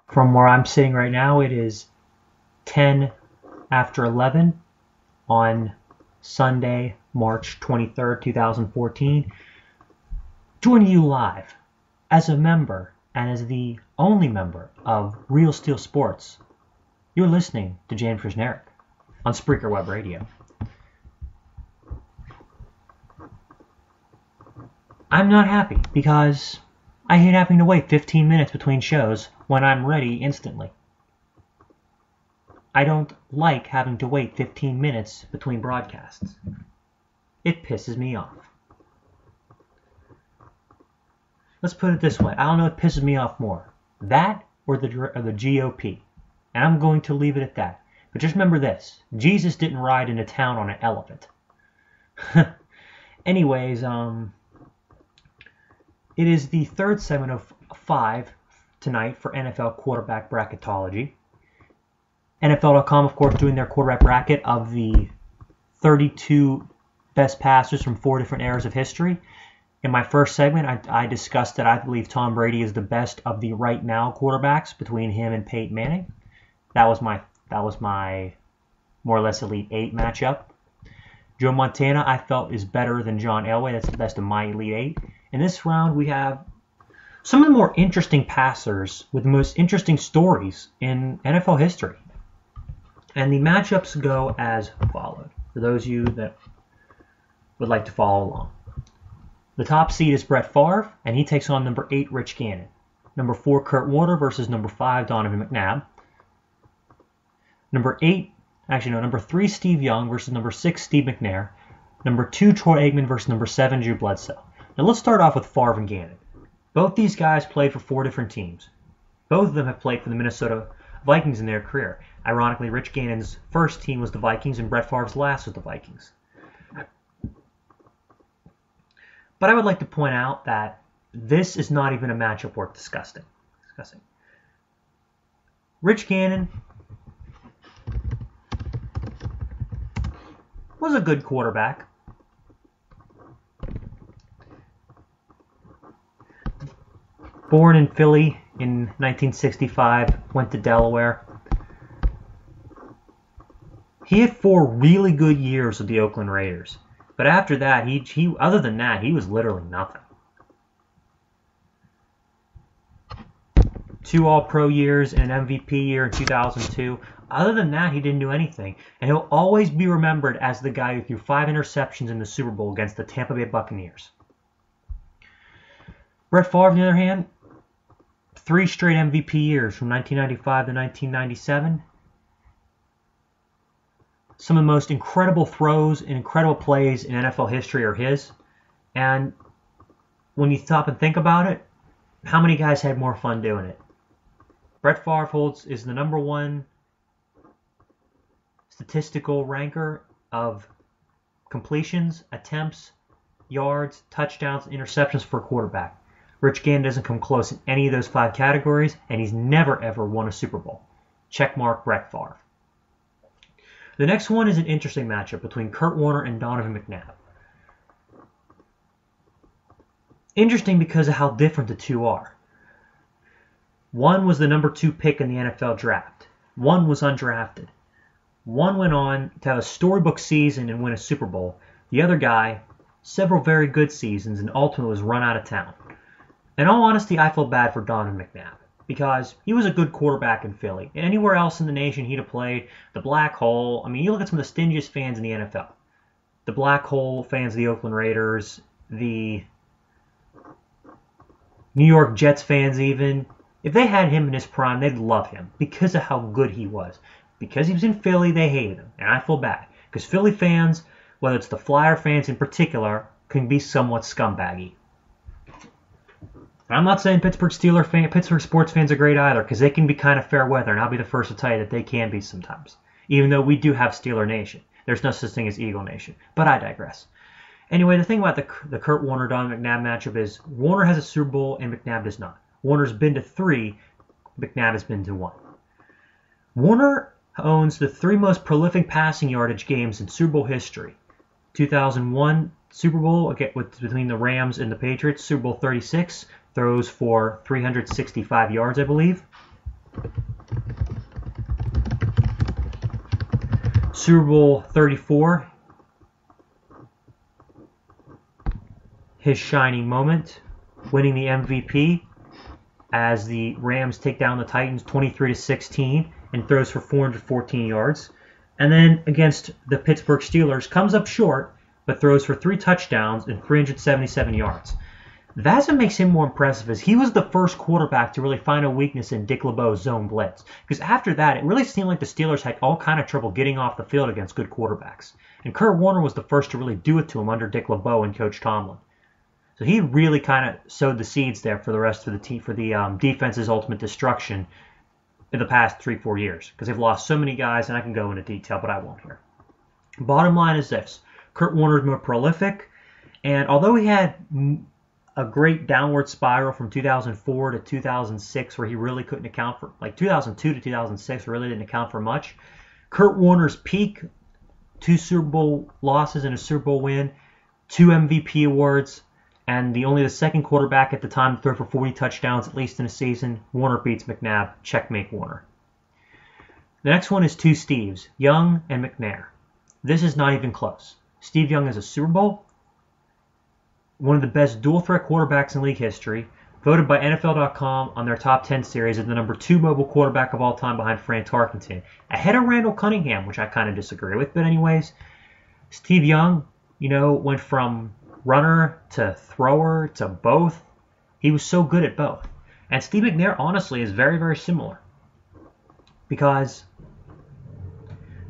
From where I'm sitting right now, it is 10 after 11 on Sunday, March 23rd, 2014. Joining you live as a member and as the only member of Real Steel Sports. You're listening to James Krasnerick on Spreaker Web Radio. I'm not happy because I hate having to wait 15 minutes between shows when I'm ready instantly. I don't like having to wait 15 minutes between broadcasts. It pisses me off. Let's put it this way. I don't know what pisses me off more. That or the GOP. And I'm going to leave it at that. But just remember this. Jesus didn't ride into town on an elephant. Anyways, it is the third segment of 5 tonight for NFL quarterback bracketology. NFL.com, of course, doing their quarterback bracket of the 32 best passers from 4 different eras of history. In my first segment, I discussed that I believe Tom Brady is the best of the right now quarterbacks between him and Peyton Manning. That was my more or less Elite 8 matchup. Joe Montana, I felt, is better than John Elway. That's the best of my Elite 8. In this round, we have some of the more interesting passers with the most interesting stories in NFL history. And the matchups go as followed, for those of you that would like to follow along. The top seed is Brett Favre, and he takes on number 8, Rich Gannon. Number 4, Kurt Warner versus number 5, Donovan McNabb. Number 3, Steve Young versus number 6, Steve McNair. Number 2, Troy Aikman versus number 7, Drew Bledsoe. Now let's start off with Favre and Gannon. Both these guys played for 4 different teams. Both of them have played for the Minnesota Vikings in their career. Ironically, Rich Gannon's first team was the Vikings and Brett Favre's last was the Vikings. But I would like to point out that this is not even a matchup worth discussing. Rich Gannon was a good quarterback. Born in Philly in 1965, went to Delaware. He had 4 really good years with the Oakland Raiders. But after that, other than that, he was literally nothing. 2 All-Pro years and an MVP year in 2002. Other than that, he didn't do anything. And he'll always be remembered as the guy who threw 5 interceptions in the Super Bowl against the Tampa Bay Buccaneers. Brett Favre, on the other hand, 3 straight MVP years from 1995 to 1997. Some of the most incredible throws and incredible plays in NFL history are his. And when you stop and think about it, how many guys had more fun doing it? Brett Favre is the number 1 statistical ranker of completions, attempts, yards, touchdowns, and interceptions for a quarterback. Rich Gannon doesn't come close in any of those 5 categories, and he's never ever won a Super Bowl. Checkmark Brett Favre. The next one is an interesting matchup between Kurt Warner and Donovan McNabb. Interesting because of how different the two are. One was the number 2 pick in the NFL draft. One was undrafted. One went on to have a storybook season and win a Super Bowl. The other guy, several very good seasons, and ultimately was run out of town. In all honesty, I feel bad for Donovan McNabb because he was a good quarterback in Philly. And anywhere else in the nation he'd have played, the Black Hole. I mean, you look at some of the stingiest fans in the NFL. The Black Hole fans of the Oakland Raiders, the New York Jets fans even. If they had him in his prime, they'd love him because of how good he was. Because he was in Philly, they hated him. And I feel bad. Because Philly fans, whether it's the Flyer fans in particular, can be somewhat scumbaggy. I'm not saying Pittsburgh sports fans are great either, because they can be kind of fair weather, and I'll be the first to tell you that they can be sometimes. Even though we do have Steeler Nation. There's no such thing as Eagle Nation. But I digress. Anyway, the thing about the Kurt Warner-Donovan McNabb matchup is Warner has a Super Bowl and McNabb does not. Warner's been to 3, McNabb has been to 1. Warner owns the 3 most prolific passing yardage games in Super Bowl history. 2001 Super Bowl between the Rams and the Patriots, Super Bowl 36, throws for 365 yards, I believe. Super Bowl 34, his shining moment, winning the MVP as the Rams take down the Titans 23-16 and throws for 414 yards. And then against the Pittsburgh Steelers, comes up short, but throws for 3 touchdowns and 377 yards. That's what makes him more impressive, is he was the first quarterback to really find a weakness in Dick LeBeau's zone blitz. Because after that, it really seemed like the Steelers had all kind of trouble getting off the field against good quarterbacks. And Kurt Warner was the first to really do it to him under Dick LeBeau and Coach Tomlin. So he really kind of sowed the seeds there for the rest of the team, for the defense's ultimate destruction in the past 3-4 years. Because they've lost so many guys, and I can go into detail, but I won't here. Bottom line is this. Kurt Warner is more prolific, and although he had a great downward spiral from 2004 to 2006 where he really couldn't account for, like 2002 to 2006 really didn't account for much, Kurt Warner's peak, 2 Super Bowl losses and a Super Bowl win, 2 MVP awards, and the second quarterback at the time to throw for 40 touchdowns at least in a season. Warner beats McNabb. Checkmate Warner. The next one is 2 Steves, Young and McNair. This is not even close. Steve Young is a Super Bowl, one of the best dual-threat quarterbacks in league history, voted by NFL.com on their top 10 series as the number 2 mobile quarterback of all time behind Fran Tarkenton, ahead of Randall Cunningham, which I kind of disagree with. But anyways, Steve Young, went from runner to thrower to both. He was so good at both. And Steve McNair, honestly, is very, very similar. Because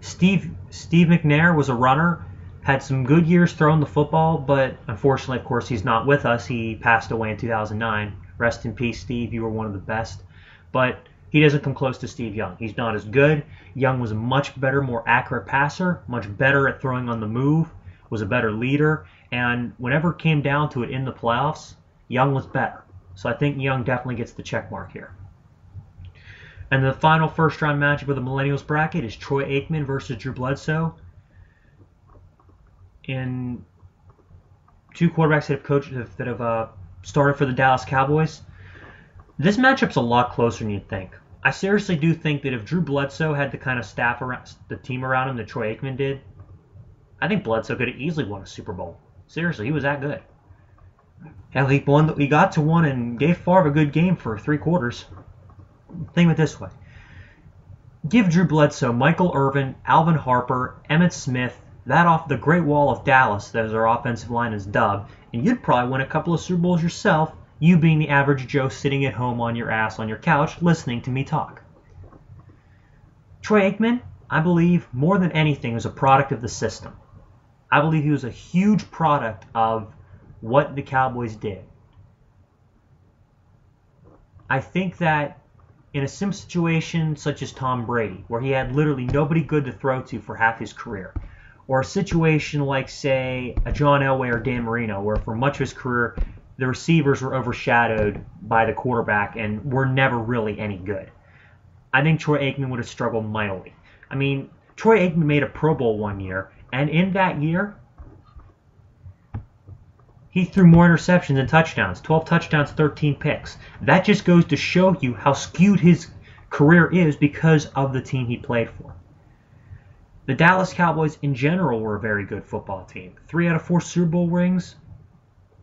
Steve McNair was a runner, had some good years throwing the football, but unfortunately, of course, he's not with us. He passed away in 2009. Rest in peace, Steve. You were one of the best. But he doesn't come close to Steve Young. He's not as good. Young was a much better, more accurate passer, much better at throwing on the move, was a better leader, and whenever it came down to it in the playoffs, Young was better. So I think Young definitely gets the check mark here. And the final first-round matchup of the Millennials bracket is Troy Aikman versus Drew Bledsoe. In 2 quarterbacks that have started for the Dallas Cowboys. This matchup's a lot closer than you'd think. I seriously do think that if Drew Bledsoe had the kind of staff around the team around him that Troy Aikman did, I think Bledsoe could have easily won a Super Bowl. Seriously, he was that good. Hell, he got to one and gave Favre a good game for 3 quarters. Think of it this way. Give Drew Bledsoe, Michael Irvin, Alvin Harper, Emmitt Smith, that off the Great Wall of Dallas, that is our offensive line is dubbed, and you'd probably win a couple of Super Bowls yourself, you being the average Joe sitting at home on your ass on your couch listening to me talk. Troy Aikman, I believe, more than anything, was a product of the system. I believe he was a huge product of what the Cowboys did. I think that in a sim situation such as Tom Brady, where he had literally nobody good to throw to for half his career, or a situation like, say, a John Elway or Dan Marino, where for much of his career, the receivers were overshadowed by the quarterback and were never really any good. I think Troy Aikman would have struggled mightily. I mean, Troy Aikman made a Pro Bowl one year, and in that year, he threw more interceptions than touchdowns. 12 touchdowns, 13 picks. That just goes to show you how skewed his career is because of the team he played for. The Dallas Cowboys in general were a very good football team. 3 out of 4 Super Bowl rings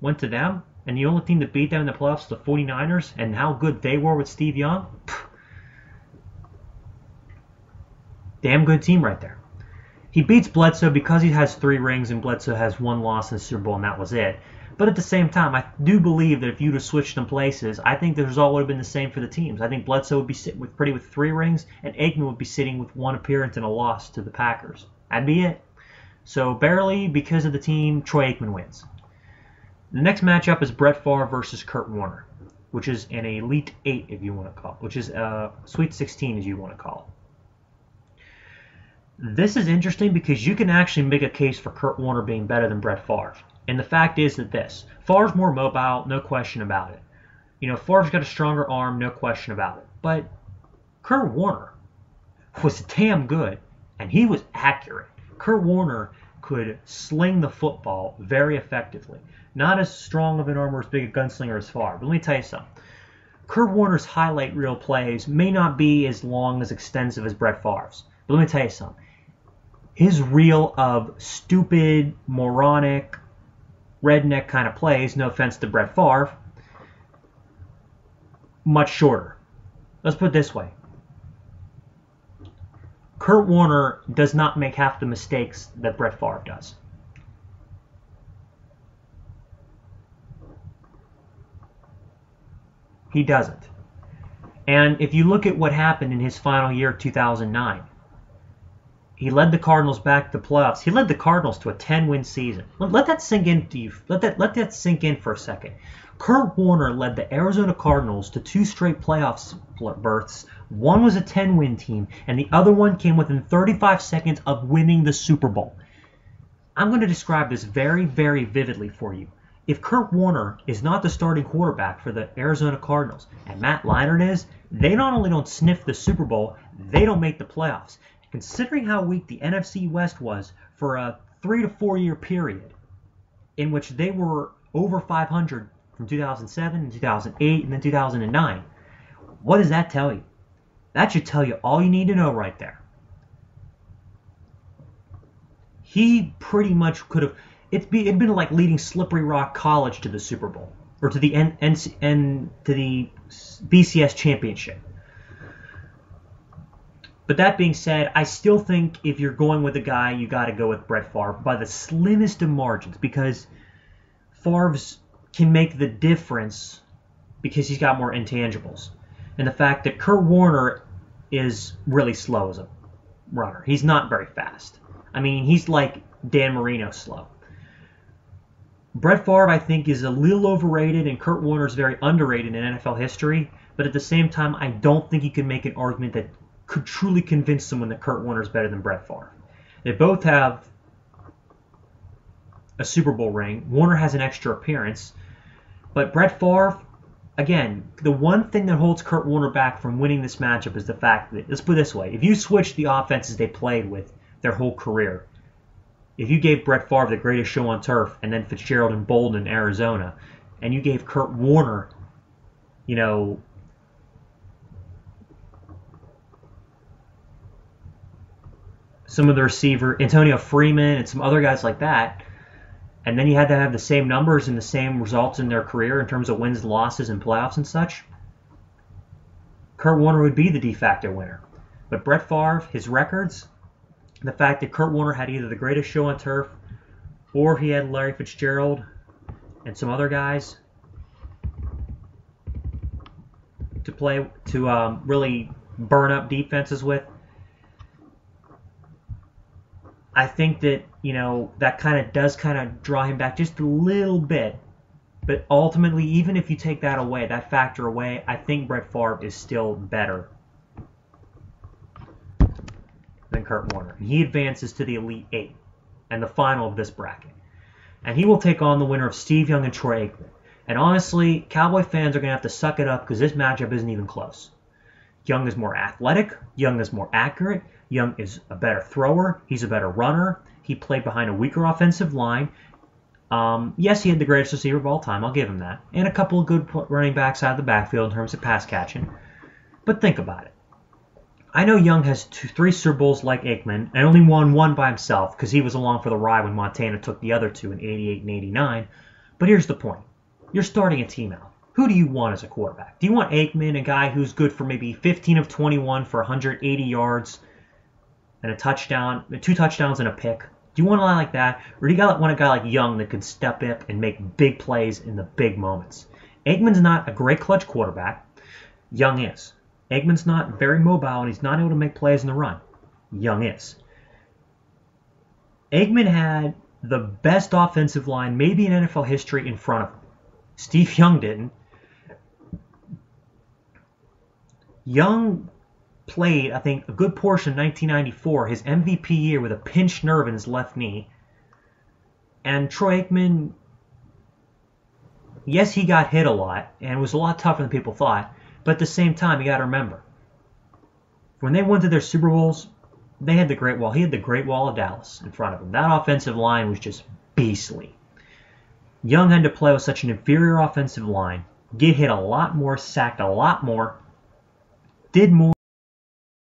went to them, and the only team that beat them in the playoffs was the 49ers, and how good they were with Steve Young. Damn good team right there. He beats Bledsoe because he has 3 rings and Bledsoe has 1 loss in the Super Bowl, and that was it. But at the same time, I do believe that if you'd have switched them places, I think the result would have been the same for the teams. I think Bledsoe would be sitting with 3 rings, and Aikman would be sitting with 1 appearance and a loss to the Packers. That'd be it. So barely, because of the team, Troy Aikman wins. The next matchup is Brett Favre versus Kurt Warner, which is an Elite 8, if you want to call it, which is a Sweet 16, as you want to call it. This is interesting because you can actually make a case for Kurt Warner being better than Brett Favre. And the fact is that Favre's more mobile, no question about it. Favre's got a stronger arm, no question about it. But Kurt Warner was damn good, and he was accurate. Kurt Warner could sling the football very effectively. Not as strong of an arm or as big a gunslinger as Favre. But let me tell you something. Kurt Warner's highlight reel plays may not be as long as extensive as Brett Favre's. But let me tell you something. his reel of stupid, moronic, redneck kind of plays, no offense to Brett Favre, much shorter. Let's put it this way. Kurt Warner does not make half the mistakes that Brett Favre does. He doesn't. And if you look at what happened in his final year, 2009, he led the Cardinals back to the playoffs. He led the Cardinals to a 10-win season. Let that sink into you. Let that sink in for a second. Kurt Warner led the Arizona Cardinals to 2 straight playoff berths. One was a 10-win team, and the other one came within 35 seconds of winning the Super Bowl. I'm going to describe this very, very vividly for you. If Kurt Warner is not the starting quarterback for the Arizona Cardinals, and Matt Leinart is, they not only don't sniff the Super Bowl, they don't make the playoffs. Considering how weak the NFC West was for a 3 to 4 year period, in which they were over 500 from 2007 and 2008 and then 2009, what does that tell you? That should tell you all you need to know right there. He pretty much could have. It'd been like leading Slippery Rock College to the Super Bowl or to the BCS championship. But that being said, I still think if you're going with a guy, you got to go with Brett Favre by the slimmest of margins, because Favre's can make the difference because he's got more intangibles. And the fact that Kurt Warner is really slow as a runner. He's not very fast. I mean, he's like Dan Marino slow. Brett Favre, I think, is a little overrated, and Kurt Warner is very underrated in NFL history. But at the same time, I don't think you can make an argument that could truly convince someone that Kurt Warner is better than Brett Favre. They both have a Super Bowl ring. Warner has an extra appearance. But Brett Favre, again, the one thing that holds Kurt Warner back from winning this matchup is the fact that, let's put it this way, if you switch the offenses they played with their whole career, if you gave Brett Favre the greatest show on turf and then Fitzgerald and Bolden in Arizona, and you gave Kurt Warner, some of the receiver, Antonio Freeman and some other guys like that, and then you had to have the same numbers and the same results in their career in terms of wins, losses, and playoffs and such, Kurt Warner would be the de facto winner. But Brett Favre, his records, the fact that Kurt Warner had either the greatest show on turf or he had Larry Fitzgerald and some other guys to really burn up defenses with, I think that, that does draw him back just a little bit. But ultimately, even if you take that away, that factor away, I think Brett Favre is still better than Kurt Warner. He advances to the Elite Eight and the final of this bracket. And he will take on the winner of Steve Young and Troy Aikman. And honestly, Cowboy fans are going to have to suck it up because this matchup isn't even close. Young is more athletic. Young is more accurate. Young is a better thrower. He's a better runner. He played behind a weaker offensive line. Yes, he had the greatest receiver of all time. I'll give him that. And a couple of good running backs out of the backfield in terms of pass catching. But think about it. I know Young has 3 Super Bowls like Aikman and only won one by himself because he was along for the ride when Montana took the other 2 in 88 and 89. But here's the point. You're starting a team out. Who do you want as a quarterback? Do you want Aikman, a guy who's good for maybe 15 of 21 for 180 yards and a touchdown, 2 touchdowns and a pick? Do you want a guy like that? Or do you want a guy like Young that can step up and make big plays in the big moments? Aikman's not a great clutch quarterback. Young is. Aikman's not very mobile, and he's not able to make plays in the run. Young is. Aikman had the best offensive line maybe in NFL history in front of him. Steve Young didn't. Young played, I think, a good portion of 1994, his MVP year, with a pinched nerve in his left knee. And Troy Aikman, yes, he got hit a lot, and it was a lot tougher than people thought. But at the same time, you got to remember, when they went to their Super Bowls, they had the Great Wall. He had the Great Wall of Dallas in front of him. That offensive line was just beastly. Young had to play with such an inferior offensive line, get hit a lot more, sacked a lot more, did more.